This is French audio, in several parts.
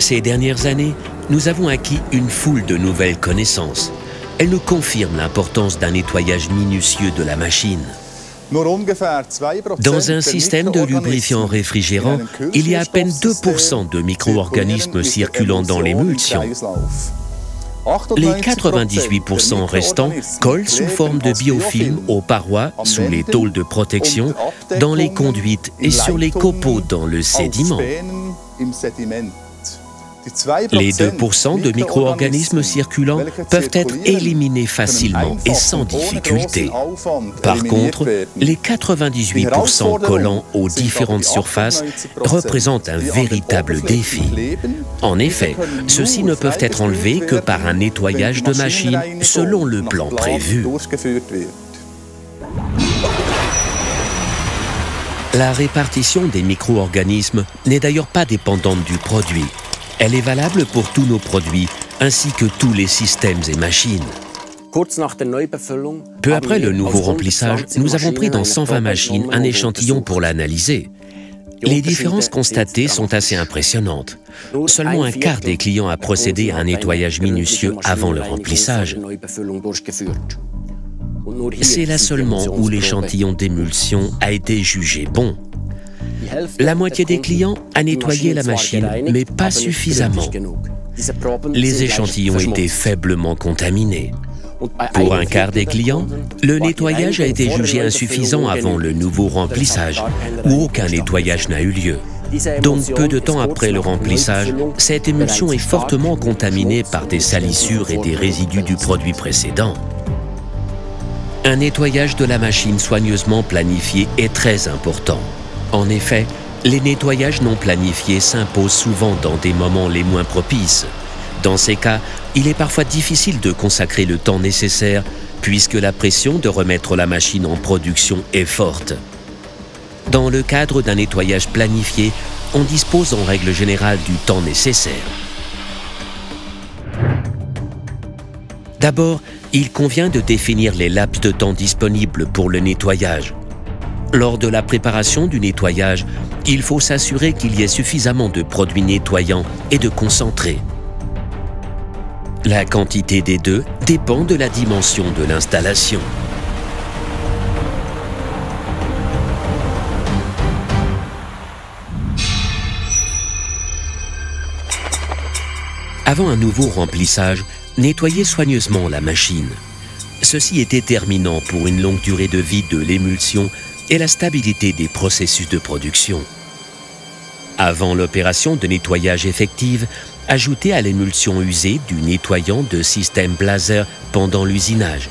Ces dernières années, nous avons acquis une foule de nouvelles connaissances. Elles nous confirment l'importance d'un nettoyage minutieux de la machine. Dans un système de lubrifiant réfrigérant, il y a à peine 2% de micro-organismes circulant dans l'émulsion. Les 98% restants collent sous forme de biofilm aux parois, sous les tôles de protection, dans les conduites et sur les copeaux dans le sédiment. Les 2% de micro-organismes circulants peuvent être éliminés facilement et sans difficulté. Par contre, les 98% collants aux différentes surfaces représentent un véritable défi. En effet, ceux-ci ne peuvent être enlevés que par un nettoyage de machine selon le plan prévu. La répartition des micro-organismes n'est d'ailleurs pas dépendante du produit. Elle est valable pour tous nos produits, ainsi que tous les systèmes et machines. Peu après le nouveau remplissage, nous avons pris dans 120 machines un échantillon pour l'analyser. Les différences constatées sont assez impressionnantes. Seulement un quart des clients a procédé à un nettoyage minutieux avant le remplissage. C'est là seulement où l'échantillon d'émulsion a été jugé bon. La moitié des clients a nettoyé la machine, mais pas suffisamment. Les échantillons étaient faiblement contaminés. Pour un quart des clients, le nettoyage a été jugé insuffisant avant le nouveau remplissage, ou aucun nettoyage n'a eu lieu. Donc, peu de temps après le remplissage, cette émulsion est fortement contaminée par des salissures et des résidus du produit précédent. Un nettoyage de la machine soigneusement planifié est très important. En effet, les nettoyages non planifiés s'imposent souvent dans des moments les moins propices. Dans ces cas, il est parfois difficile de consacrer le temps nécessaire puisque la pression de remettre la machine en production est forte. Dans le cadre d'un nettoyage planifié, on dispose en règle générale du temps nécessaire. D'abord, il convient de définir les laps de temps disponibles pour le nettoyage. Lors de la préparation du nettoyage, il faut s'assurer qu'il y ait suffisamment de produits nettoyants et de concentrés. La quantité des deux dépend de la dimension de l'installation. Avant un nouveau remplissage, nettoyez soigneusement la machine. Ceci est déterminant pour une longue durée de vie de l'émulsion et la stabilité des processus de production. Avant l'opération de nettoyage effective, ajoutez à l'émulsion usée du nettoyant de système Blaser pendant l'usinage.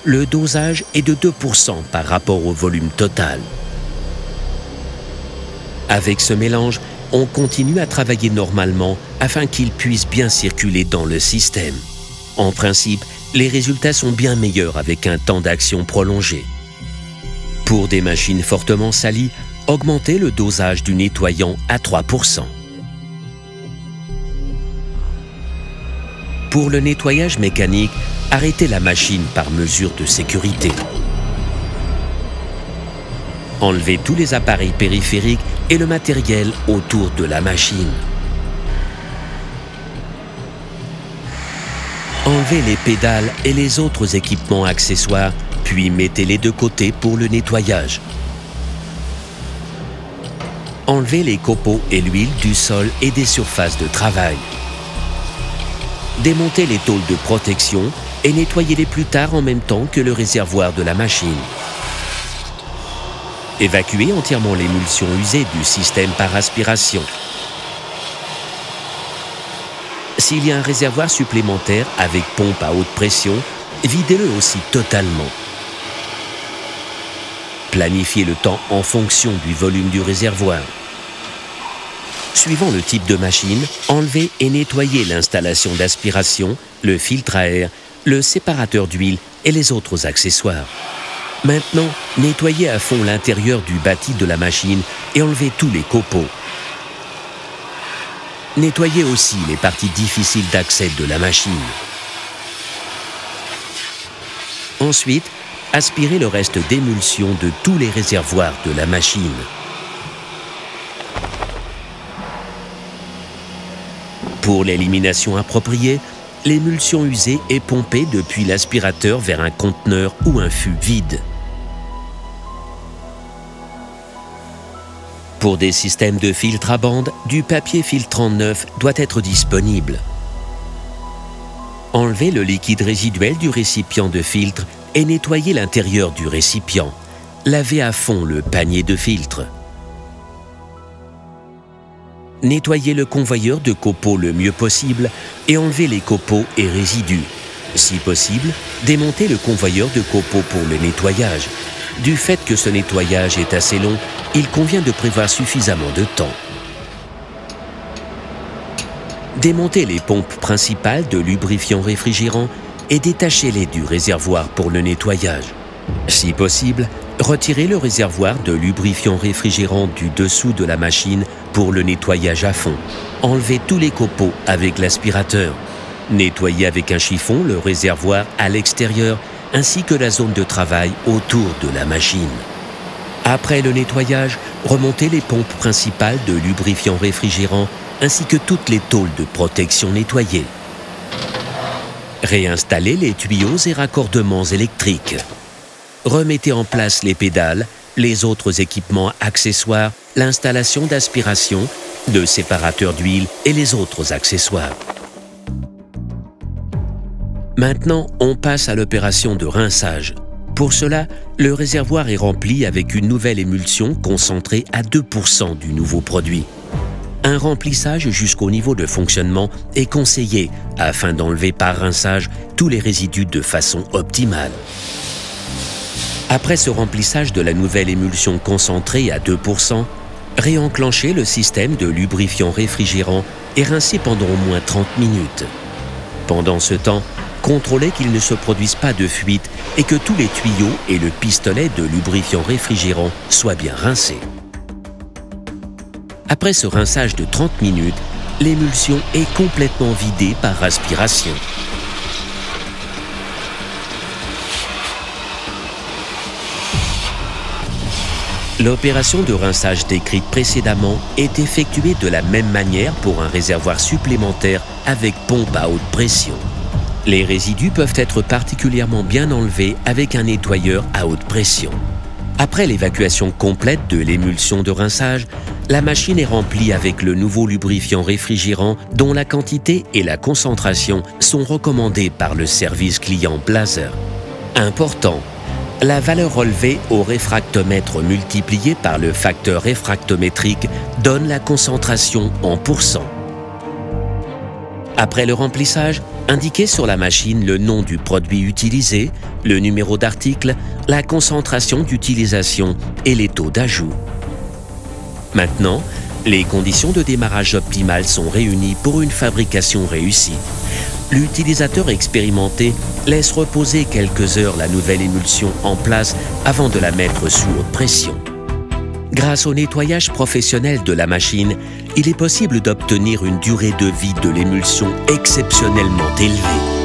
Le dosage est de 2% par rapport au volume total. Avec ce mélange, on continue à travailler normalement afin qu'il puisse bien circuler dans le système. En principe, les résultats sont bien meilleurs avec un temps d'action prolongé. Pour des machines fortement salies, augmentez le dosage du nettoyant à 3%. Pour le nettoyage mécanique, arrêtez la machine par mesure de sécurité. Enlevez tous les appareils périphériques et le matériel autour de la machine. Enlevez les pédales et les autres équipements accessoires, puis mettez-les de côté pour le nettoyage. Enlevez les copeaux et l'huile du sol et des surfaces de travail. Démontez les tôles de protection et nettoyez-les plus tard en même temps que le réservoir de la machine. Évacuez entièrement l'émulsion usée du système par aspiration. S'il y a un réservoir supplémentaire avec pompe à haute pression, videz-le aussi totalement. Planifiez le temps en fonction du volume du réservoir. Suivant le type de machine, enlevez et nettoyez l'installation d'aspiration, le filtre à air, le séparateur d'huile et les autres accessoires. Maintenant, nettoyez à fond l'intérieur du bâti de la machine et enlevez tous les copeaux. Nettoyez aussi les parties difficiles d'accès de la machine. Ensuite, aspirez le reste d'émulsion de tous les réservoirs de la machine. Pour l'élimination appropriée, l'émulsion usée est pompée depuis l'aspirateur vers un conteneur ou un fût vide. Pour des systèmes de filtre à bande, du papier filtrant neuf doit être disponible. Enlevez le liquide résiduel du récipient de filtre et nettoyez l'intérieur du récipient. Lavez à fond le panier de filtre. Nettoyez le convoyeur de copeaux le mieux possible et enlevez les copeaux et résidus. Si possible, démontez le convoyeur de copeaux pour le nettoyage. Du fait que ce nettoyage est assez long, il convient de prévoir suffisamment de temps. Démontez les pompes principales de lubrifiant réfrigérant et détachez-les du réservoir pour le nettoyage. Si possible, retirez le réservoir de lubrifiant réfrigérant du dessous de la machine pour le nettoyage à fond. Enlevez tous les copeaux avec l'aspirateur. Nettoyez avec un chiffon le réservoir à l'extérieur ainsi que la zone de travail autour de la machine. Après le nettoyage, remontez les pompes principales de lubrifiant réfrigérant ainsi que toutes les tôles de protection nettoyées. Réinstallez les tuyaux et raccordements électriques. Remettez en place les pédales, les autres équipements accessoires, l'installation d'aspiration, de séparateurs d'huile et les autres accessoires. Maintenant, on passe à l'opération de rinçage. Pour cela, le réservoir est rempli avec une nouvelle émulsion concentrée à 2% du nouveau produit. Un remplissage jusqu'au niveau de fonctionnement est conseillé afin d'enlever par rinçage tous les résidus de façon optimale. Après ce remplissage de la nouvelle émulsion concentrée à 2%, réenclenchez le système de lubrifiant réfrigérant et rincez pendant au moins 30 minutes. Pendant ce temps, contrôlez qu'il ne se produise pas de fuite et que tous les tuyaux et le pistolet de lubrifiant réfrigérant soient bien rincés. Après ce rinçage de 30 minutes, l'émulsion est complètement vidée par aspiration. L'opération de rinçage décrite précédemment est effectuée de la même manière pour un réservoir supplémentaire avec pompe à haute pression. Les résidus peuvent être particulièrement bien enlevés avec un nettoyeur à haute pression. Après l'évacuation complète de l'émulsion de rinçage, la machine est remplie avec le nouveau lubrifiant réfrigérant dont la quantité et la concentration sont recommandées par le service client Blazer. Important, la valeur relevée au réfractomètre multipliée par le facteur réfractométrique donne la concentration en pourcents. Après le remplissage, indiquez sur la machine le nom du produit utilisé, le numéro d'article, la concentration d'utilisation et les taux d'ajout. Maintenant, les conditions de démarrage optimales sont réunies pour une fabrication réussie. L'utilisateur expérimenté laisse reposer quelques heures la nouvelle émulsion en place avant de la mettre sous haute pression. Grâce au nettoyage professionnel de la machine, il est possible d'obtenir une durée de vie de l'émulsion exceptionnellement élevée.